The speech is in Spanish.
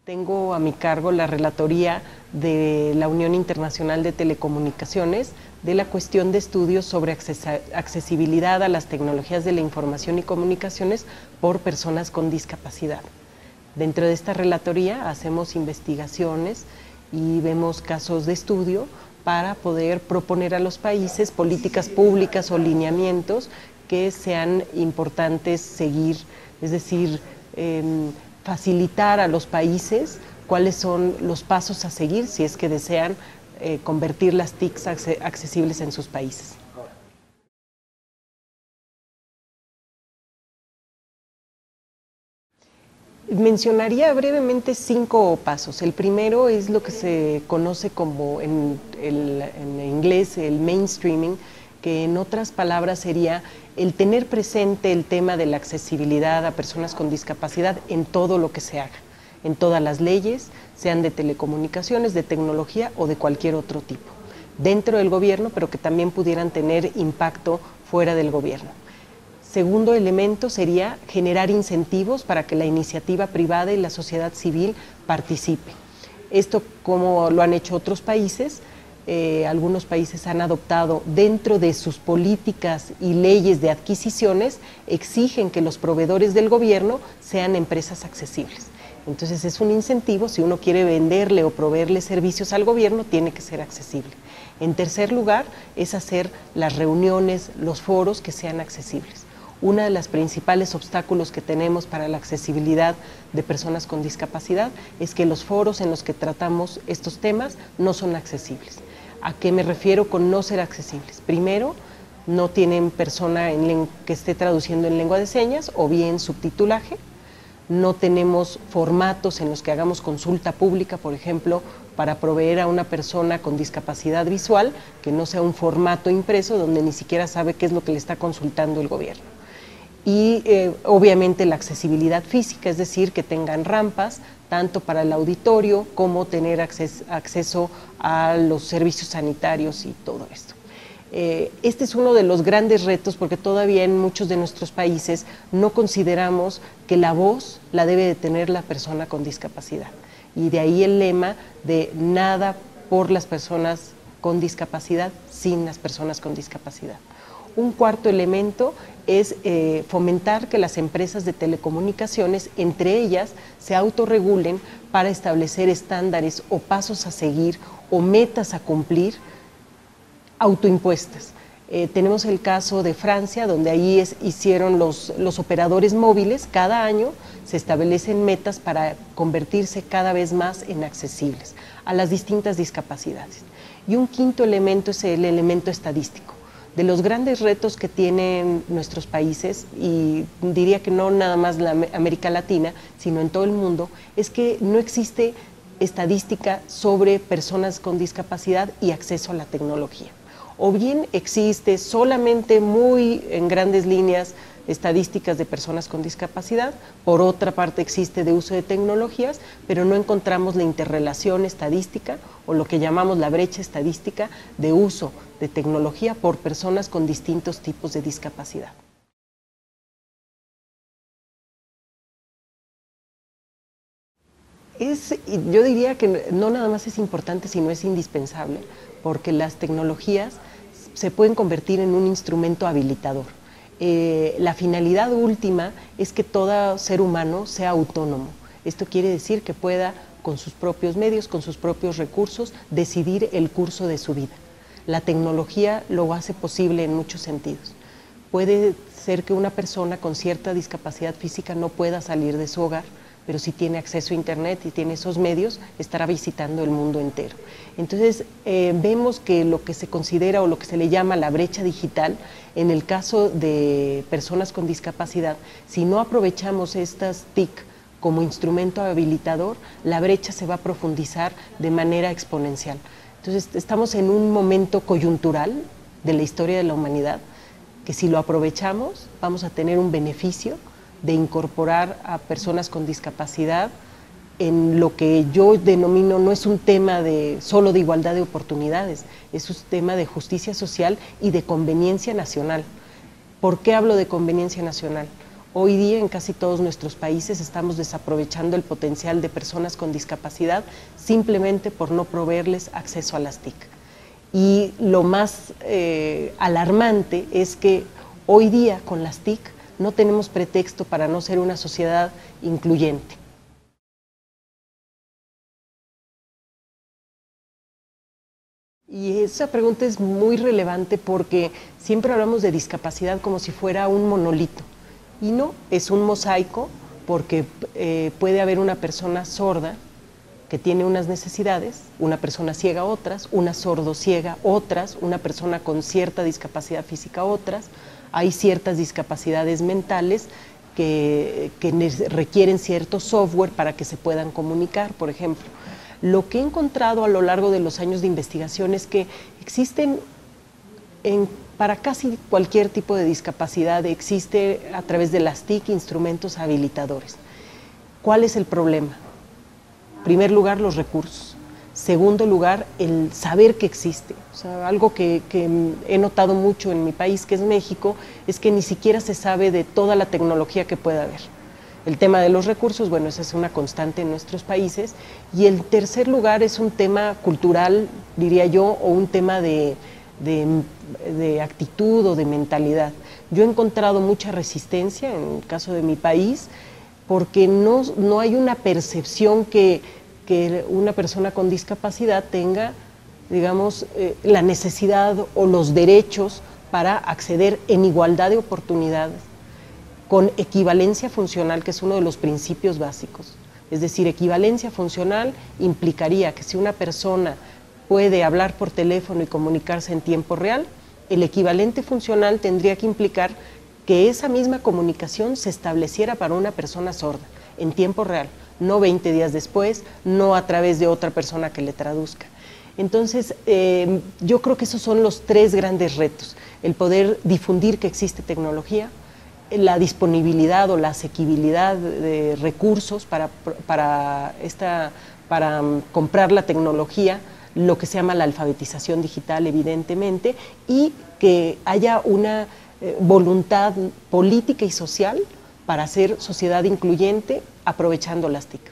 Tengo a mi cargo la relatoría de la Unión Internacional de Telecomunicaciones de la cuestión de estudios sobre accesibilidad a las tecnologías de la información y comunicaciones por personas con discapacidad. Dentro de esta relatoría hacemos investigaciones y vemos casos de estudio para poder proponer a los países políticas públicas o lineamientos que sean importantes seguir, es decir, facilitar a los países cuáles son los pasos a seguir si es que desean convertir las TICs accesibles en sus países. Mencionaría brevemente 5 pasos. El primero es lo que se conoce como en inglés el mainstreaming, que en otras palabras sería el tener presente el tema de la accesibilidad a personas con discapacidad en todo lo que se haga, en todas las leyes, sean de telecomunicaciones, de tecnología o de cualquier otro tipo, dentro del gobierno, pero que también pudieran tener impacto fuera del gobierno. Segundo elemento sería generar incentivos para que la iniciativa privada y la sociedad civil participe. Esto, como lo han hecho otros países, algunos países han adoptado dentro de sus políticas y leyes de adquisiciones, exigen que los proveedores del gobierno sean empresas accesibles. Entonces es un incentivo, si uno quiere venderle o proveerle servicios al gobierno, tiene que ser accesible. En tercer lugar, es hacer las reuniones, los foros que sean accesibles. Uno de los principales obstáculos que tenemos para la accesibilidad de personas con discapacidad es que los foros en los que tratamos estos temas no son accesibles. ¿A qué me refiero con no ser accesibles? Primero, no tienen persona que esté traduciendo en lengua de señas o bien subtitulaje. No tenemos formatos en los que hagamos consulta pública, por ejemplo, para proveer a una persona con discapacidad visual, que no sea un formato impreso donde ni siquiera sabe qué es lo que le está consultando el gobierno. Y obviamente la accesibilidad física, es decir, que tengan rampas, tanto para el auditorio como tener acceso a los servicios sanitarios y todo esto. Este es uno de los grandes retos porque todavía en muchos de nuestros países no consideramos que la voz la debe de tener la persona con discapacidad. Y de ahí el lema de nada por las personas con discapacidad, sin las personas con discapacidad. Un cuarto elemento es fomentar que las empresas de telecomunicaciones, entre ellas, se autorregulen para establecer estándares o pasos a seguir o metas a cumplir autoimpuestas. Tenemos el caso de Francia, donde ahí hicieron los operadores móviles, cada año se establecen metas para convertirse cada vez más en accesibles a las distintas discapacidades. Y un quinto elemento es el elemento estadístico. De los grandes retos que tienen nuestros países, y diría que no nada más la América Latina, sino en todo el mundo, es que no existe estadística sobre personas con discapacidad y acceso a la tecnología. O bien existe solamente muy en grandes líneas estadísticas de personas con discapacidad, por otra parte existe de uso de tecnologías, pero no encontramos la interrelación estadística o lo que llamamos la brecha estadística de uso de tecnología por personas con distintos tipos de discapacidad. Yo diría que no nada más es importante, sino es indispensable, porque las tecnologías se pueden convertir en un instrumento habilitador. La finalidad última es que todo ser humano sea autónomo. Esto quiere decir que pueda, con sus propios medios, con sus propios recursos, decidir el curso de su vida. La tecnología lo hace posible en muchos sentidos. Puede ser que una persona con cierta discapacidad física no pueda salir de su hogar, pero si tiene acceso a internet y tiene esos medios, estará visitando el mundo entero. Entonces, vemos que lo que se considera o lo que se le llama la brecha digital, en el caso de personas con discapacidad, si no aprovechamos estas TIC como instrumento habilitador, la brecha se va a profundizar de manera exponencial. Entonces, estamos en un momento coyuntural de la historia de la humanidad, que si lo aprovechamos, vamos a tener un beneficio de incorporar a personas con discapacidad en lo que yo denomino no es un tema solo de igualdad de oportunidades, es un tema de justicia social y de conveniencia nacional. ¿Por qué hablo de conveniencia nacional? Hoy día en casi todos nuestros países estamos desaprovechando el potencial de personas con discapacidad simplemente por no proveerles acceso a las TIC. Y lo más alarmante es que hoy día con las TIC no tenemos pretexto para no ser una sociedad incluyente. Y esa pregunta es muy relevante porque siempre hablamos de discapacidad como si fuera un monolito. Y no, es un mosaico porque puede haber una persona sorda que tiene unas necesidades, una persona ciega otras, una sordociega otras, una persona con cierta discapacidad física otras. Hay ciertas discapacidades mentales que requieren cierto software para que se puedan comunicar, por ejemplo. Lo que he encontrado a lo largo de los años de investigación es que existen, para casi cualquier tipo de discapacidad, existe a través de las TIC instrumentos habilitadores. ¿Cuál es el problema? En primer lugar, los recursos. Segundo lugar, el saber que existe. O sea, algo que he notado mucho en mi país, que es México, es que ni siquiera se sabe de toda la tecnología que pueda haber. El tema de los recursos, bueno, esa es una constante en nuestros países. Y el tercer lugar es un tema cultural, diría yo, o un tema de actitud o de mentalidad. Yo he encontrado mucha resistencia en el caso de mi país porque no hay una percepción que una persona con discapacidad tenga, digamos, la necesidad o los derechos para acceder en igualdad de oportunidades, con equivalencia funcional, que es uno de los principios básicos. Es decir, equivalencia funcional implicaría que si una persona puede hablar por teléfono y comunicarse en tiempo real, el equivalente funcional tendría que implicar que esa misma comunicación se estableciera para una persona sorda, en tiempo real, no 20 días después, no a través de otra persona que le traduzca. Entonces, yo creo que esos son los tres grandes retos: el poder difundir que existe tecnología, la disponibilidad o la asequibilidad de recursos para comprar la tecnología, lo que se llama la alfabetización digital, evidentemente, y que haya una voluntad política y social para hacer sociedad incluyente aprovechando las TIC.